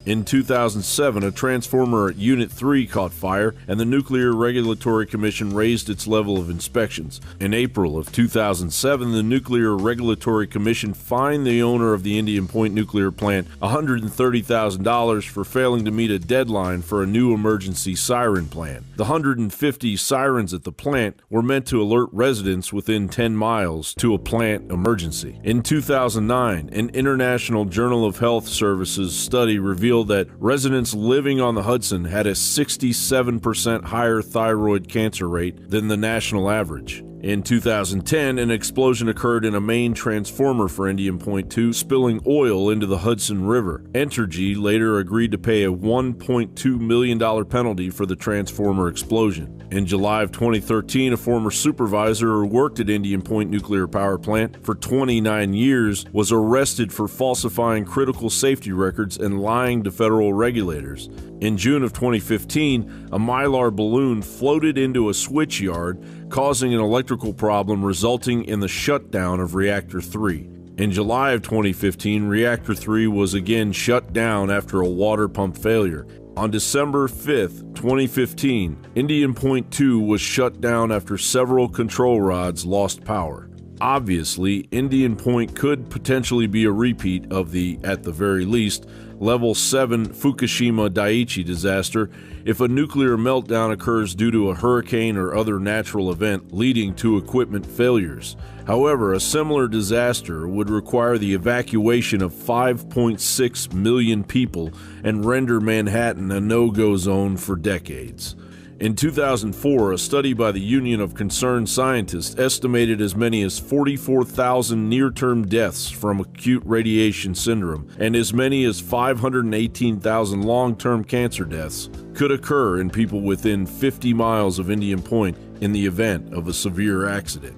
In 2007, a transformer at Unit 3 caught fire, and the Nuclear Regulatory Commission raised its level of inspections. In April of 2007, the Nuclear Regulatory Commission fined the owner of the Indian Point nuclear plant $130,000 for failing to meet a deadline for a new emergency siren plan. The 150 sirens at the plant were meant to alert residents within 10 miles to a plant emergency. In 2009, an International Journal of Health Services study revealed that residents living on the Hudson had a 67% higher thyroid cancer rate than the national average. In 2010, an explosion occurred in a main transformer for Indian Point 2, spilling oil into the Hudson River. Entergy later agreed to pay a $1.2 million penalty for the transformer explosion. In July of 2013, a former supervisor who worked at Indian Point Nuclear Power Plant for 29 years was arrested for falsifying critical safety records and lying to federal regulators. In June of 2015, a Mylar balloon floated into a switch yard, causing an electrical problem resulting in the shutdown of Reactor 3. In July of 2015, Reactor 3 was again shut down after a water pump failure. On December 5, 2015, Indian Point 2 was shut down after several control rods lost power. Obviously, Indian Point could potentially be a repeat of the, at the very least, Level 7 Fukushima Daiichi disaster if a nuclear meltdown occurs due to a hurricane or other natural event leading to equipment failures. However, a similar disaster would require the evacuation of 5.6 million people and render Manhattan a no-go zone for decades. In 2004, a study by the Union of Concerned Scientists estimated as many as 44,000 near-term deaths from acute radiation syndrome and as many as 518,000 long-term cancer deaths could occur in people within 50 miles of Indian Point in the event of a severe accident.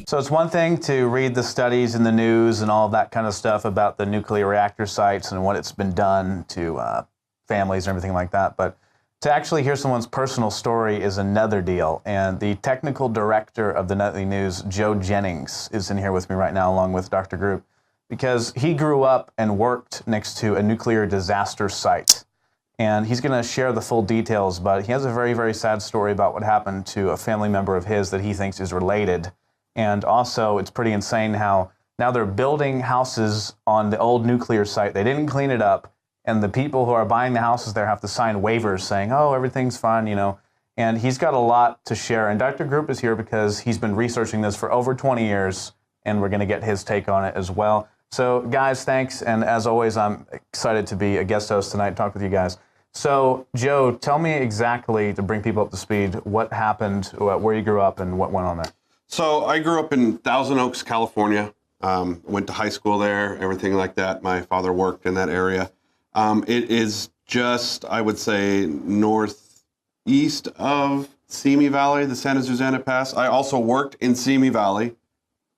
So it's one thing to read the studies in the news and all of that kind of stuff about the nuclear reactor sites and what it's been done to families and everything like that, but to actually hear someone's personal story is another deal. And the technical director of the Nightly News, Joe Jennings, is in here with me right now along with Dr. Group, because he grew up and worked next to a nuclear disaster site. And he's going to share the full details, but he has a very, very sad story about what happened to a family member of his that he thinks is related. And also, it's pretty insane how now they're building houses on the old nuclear site. They didn't clean it up. And the people who are buying the houses there have to sign waivers saying, oh, everything's fine, you know. And he's got a lot to share. And Dr. Group is here because he's been researching this for over 20 years, and we're going to get his take on it as well. So, guys, thanks. And as always, I'm excited to be a guest host tonight and talk with you guys. So, Joe, tell me exactly, to bring people up to speed, what happened, where you grew up, and what went on there. So I grew up in Thousand Oaks, California. Went to high school there, everything like that. My father worked in that area. It is just, I would say, northeast of Simi Valley, the Santa Susana Pass. I also worked in Simi Valley,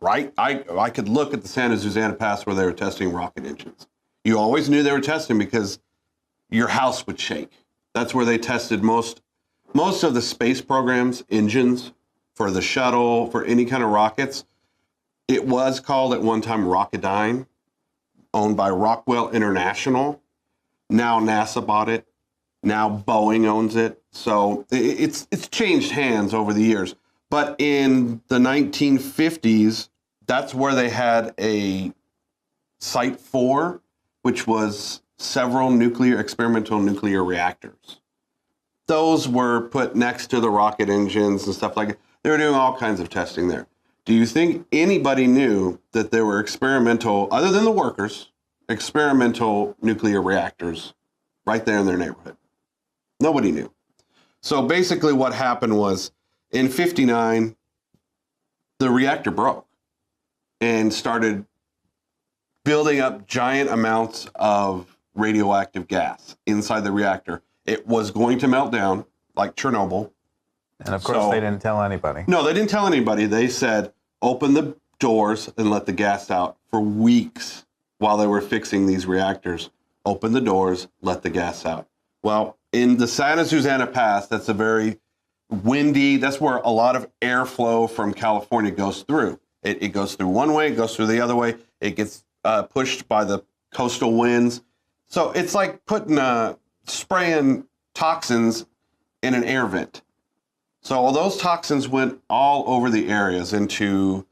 right? I could look at the Santa Susana Pass where they were testing rocket engines. You always knew they were testing because your house would shake. That's where they tested most of the space program's engines for the shuttle, for any kind of rockets. It was called at one time Rocketdyne, owned by Rockwell International. Now NASA bought it. Now Boeing owns it. So it's changed hands over the years. But in the 1950s, that's where they had a Site 4, which was several experimental nuclear reactors. Those were put next to the rocket engines and stuff like that. They were doing all kinds of testing there. Do you think anybody knew that there were experimental, other than the workers, experimental nuclear reactors right there in their neighborhood? Nobody knew. So basically what happened was in '59, the reactor broke and started building up giant amounts of radioactive gas inside the reactor. It was going to melt down like Chernobyl. And of course, they didn't tell anybody. No, they didn't tell anybody. They said, open the doors and let the gas out for weeks while they were fixing these reactors. Open the doors, let the gas out. Well, in the Santa Susana Pass, that's a very windy, that's where a lot of airflow from California goes through. It goes through one way, it goes through the other way. It gets pushed by the coastal winds. So it's like putting spraying toxins in an air vent. So all those toxins went all over the areas, into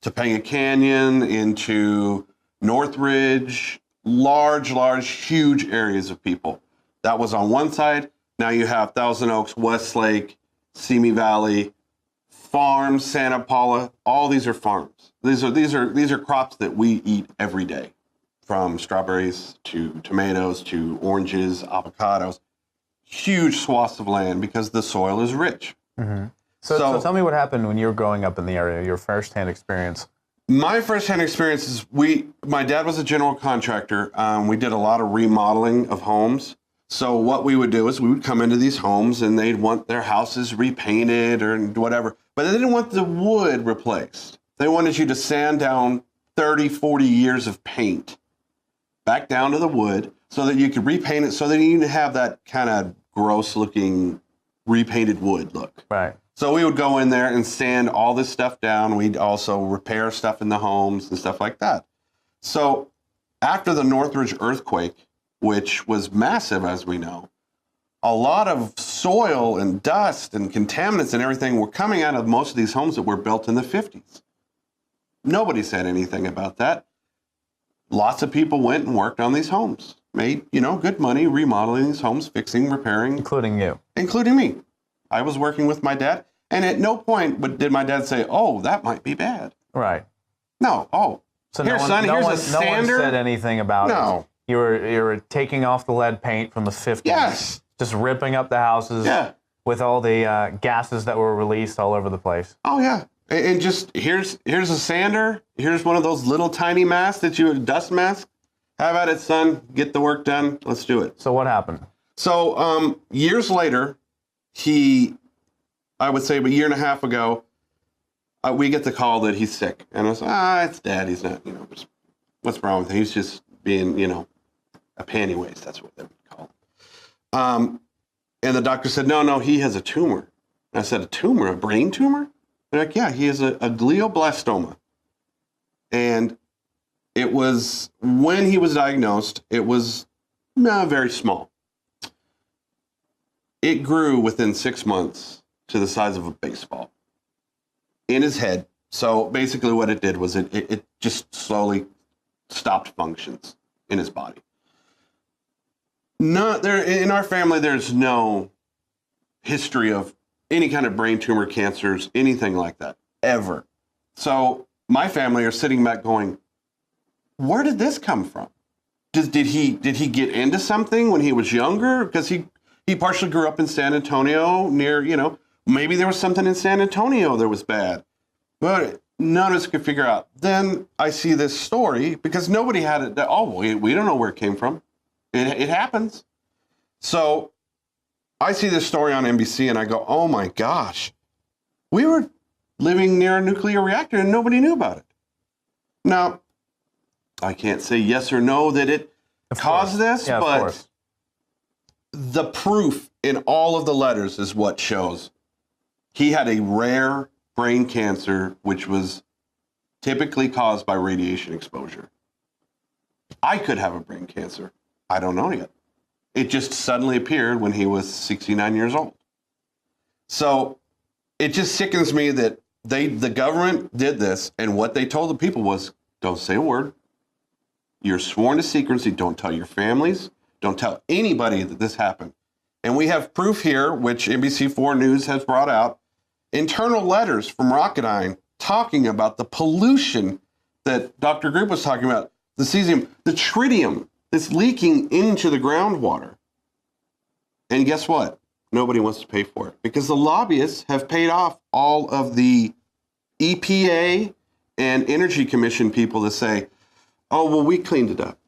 Topanga Canyon, into Northridge, large, huge areas of people. That was on one side. Now you have Thousand Oaks, Westlake, Simi Valley, farms, Santa Paula. All these are farms. These are crops that we eat every day, from strawberries to tomatoes to oranges, avocados. Huge swaths of land because the soil is rich. Mm-hmm. So tell me what happened when you were growing up in the area, your firsthand experience. My firsthand experience is my dad was a general contractor. We did a lot of remodeling of homes. So what we would do is we would come into these homes and they'd want their houses repainted or whatever, but they didn't want the wood replaced. They wanted you to sand down 30, 40 years of paint back down to the wood so that you could repaint it so that you didn't have that kind of gross looking repainted wood look. Right. So we would go in there and sand all this stuff down. We'd also repair stuff in the homes and stuff like that. So after the Northridge earthquake, which was massive, as we know, a lot of soil and dust and contaminants and everything were coming out of most of these homes that were built in the 50s. Nobody said anything about that. Lots of people went and worked on these homes, made, good money remodeling these homes, fixing, repairing. Including you. Including me. I was working with my dad, and at no point did my dad say, "Oh, that might be bad." Right. No. Oh, so here, son, here's a sander. No one said anything about it. You were taking off the lead paint from the 50s. Yes. Just ripping up the houses. Yeah. With all the gases that were released all over the place. Oh yeah. And just here's a sander. Here's one of those little tiny masks dust mask. Have at it, son. Get the work done. Let's do it. So what happened? So years later, I would say a year and a half ago, we get the call that he's sick. And I was it's Dad. He's not, what's wrong with him? He's just being, a panty waste. That's what they would call him. And the doctor said, no, he has a tumor. And I said, a tumor? A brain tumor? They're like, yeah, he has a glioblastoma. And it was, when he was diagnosed, it was very small. It grew within 6 months to the size of a baseball in his head. So basically what it did was it just slowly stopped functions in his body. In our family, there's no history of any kind of brain tumor, cancers, anything like that, ever. So my family are sitting back going, where did this come from? Did he get into something when he was younger? Because he partially grew up in San Antonio near, maybe there was something in San Antonio that was bad. But none of us could figure out. Then I see this story because nobody had it. We don't know where it came from. It happens. So I see this story on NBC and I go, oh my gosh, we were living near a nuclear reactor and nobody knew about it. Now, I can't say yes or no that it caused this, but the proof in all of the letters is what shows. He had a rare brain cancer, which was typically caused by radiation exposure. I could have a brain cancer. I don't know yet. It just suddenly appeared when he was 69 years old. So it just sickens me that the government did this, and what they told the people was, don't say a word. You're sworn to secrecy. Don't tell your families. Don't tell anybody that this happened. And we have proof here, which NBC4 News has brought out, internal letters from Rocketdyne talking about the pollution that Dr. Group was talking about, the cesium, the tritium that's leaking into the groundwater. And guess what? Nobody wants to pay for it because the lobbyists have paid off all of the EPA and Energy Commission people to say, oh, well, we cleaned it up.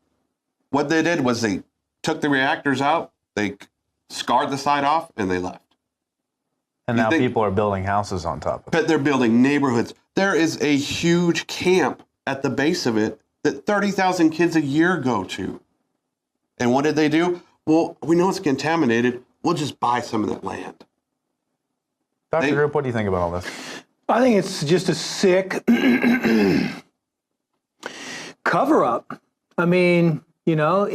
What they did was they took the reactors out, they scarred the side off, and they left. And now people are building houses on top of it. But they're building neighborhoods. There is a huge camp at the base of it that 30,000 kids a year go to. And what did they do? Well, we know it's contaminated. We'll just buy some of that land. Dr. Group, what do you think about all this? I think it's just a sick cover up. I mean, you know,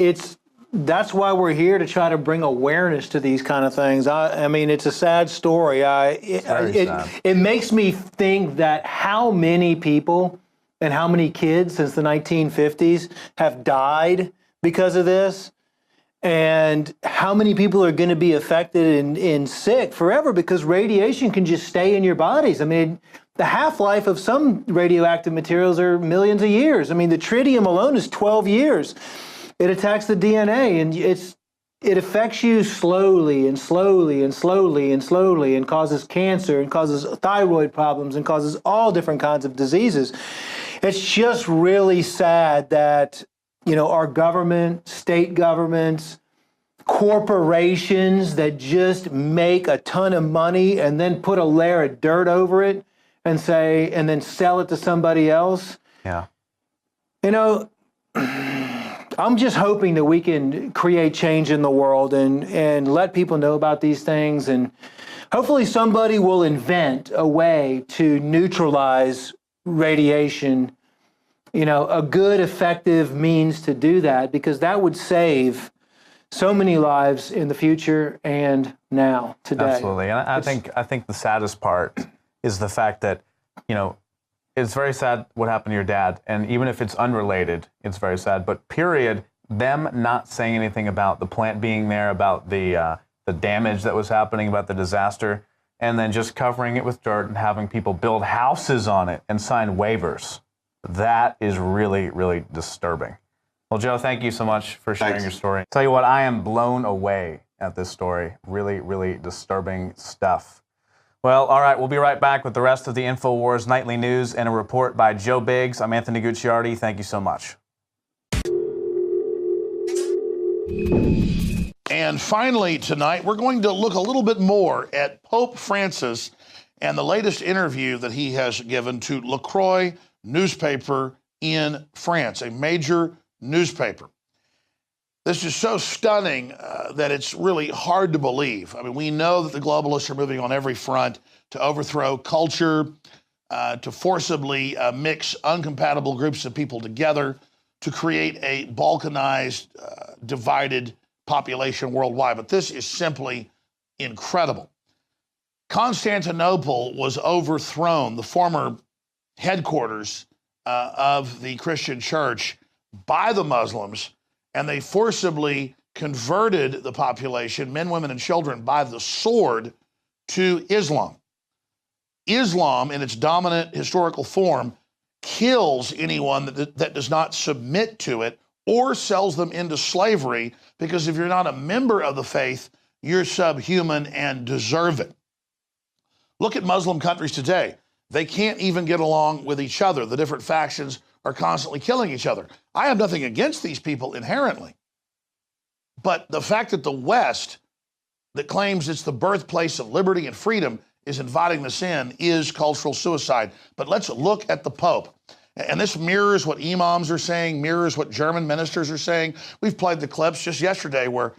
that's why we're here, to try to bring awareness to these kind of things. I mean, it's a sad story. It makes me think that how many people and how many kids since the 1950s have died because of this, and how many people are going to be affected and sick forever because radiation can just stay in your bodies. I mean, the half-life of some radioactive materials are millions of years. I mean, the tritium alone is 12 years. It attacks the DNA, and it affects you slowly and slowly and slowly and slowly, and causes cancer and causes thyroid problems and causes all different kinds of diseases. It's just really sad that, you know, our government, state governments, corporations that just make a ton of money and then put a layer of dirt over it and then sell it to somebody else. Yeah. You know, I'm just hoping that we can create change in the world and let people know about these things, and hopefully somebody will invent a way to neutralize radiation, you know, a good, effective means to do that, because that would save so many lives in the future and now, today. Absolutely. And I think the saddest part is the fact that, you know, it's very sad what happened to your dad, and even if it's unrelated, it's very sad. But period, them not saying anything about the plant being there, about the damage that was happening, about the disaster, and then just covering it with dirt and having people build houses on it and sign waivers. That is really, really disturbing. Well, Joe, thank you so much for sharing your story. Tell you what, I am blown away at this story. Really, really disturbing stuff. Well, all right, we'll be right back with the rest of the InfoWars Nightly News and a report by Joe Biggs. I'm Anthony Gucciardi. Thank you so much. And finally tonight, we're going to look a little bit more at Pope Francis and the latest interview that he has given to La Croix newspaper in France, a major newspaper. This is so stunning that it's really hard to believe. I mean, we know that the globalists are moving on every front to overthrow culture, to forcibly mix incompatible groups of people together, to create a balkanized, divided population worldwide. But this is simply incredible. Constantinople was overthrown, the former headquarters of the Christian church, by the Muslims, and they forcibly converted the population, men, women, and children, by the sword to Islam. Islam, in its dominant historical form, kills anyone that does not submit to it or sells them into slavery, because if you're not a member of the faith, you're subhuman and deserve it. Look at Muslim countries today. They can't even get along with each other. The different factions are constantly killing each other. I have nothing against these people inherently. But the fact that the West, that claims it's the birthplace of liberty and freedom, is inviting this in is cultural suicide. But let's look at the Pope. And this mirrors what imams are saying, mirrors what German ministers are saying. We've played the clips just yesterday where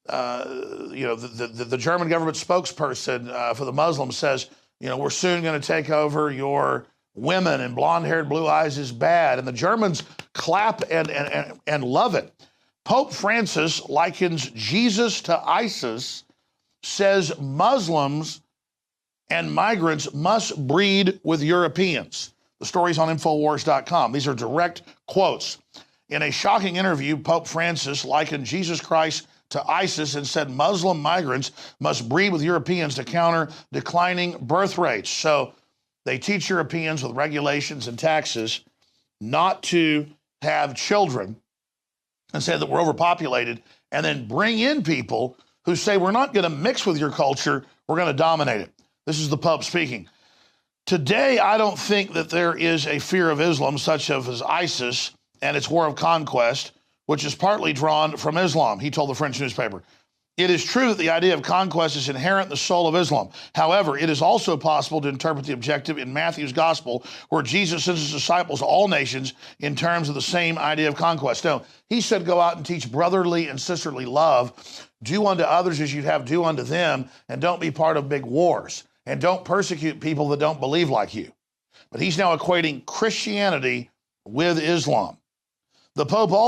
the German government spokesperson for the Muslims says, you know, we're soon going to take over your women, and blonde-haired, blue eyes is bad. And the Germans clap and love it. Pope Francis likens Jesus to ISIS, says Muslims and migrants must breed with Europeans. The story's on InfoWars.com. These are direct quotes. In a shocking interview, Pope Francis likened Jesus Christ to ISIS and said Muslim migrants must breed with Europeans to counter declining birth rates. So they teach Europeans with regulations and taxes not to have children and say that we're overpopulated, and then bring in people who say we're not going to mix with your culture, we're going to dominate it. This is the Pope speaking. Today, I don't think that there is a fear of Islam such as ISIS and its war of conquest, which is partly drawn from Islam, he told the French newspaper. It is true that the idea of conquest is inherent in the soul of Islam. However, it is also possible to interpret the objective in Matthew's gospel, where Jesus sends his disciples to all nations in terms of the same idea of conquest. No, he said go out and teach brotherly and sisterly love, do unto others as you'd have do unto them, and don't be part of big wars, and don't persecute people that don't believe like you. But he's now equating Christianity with Islam. The Pope also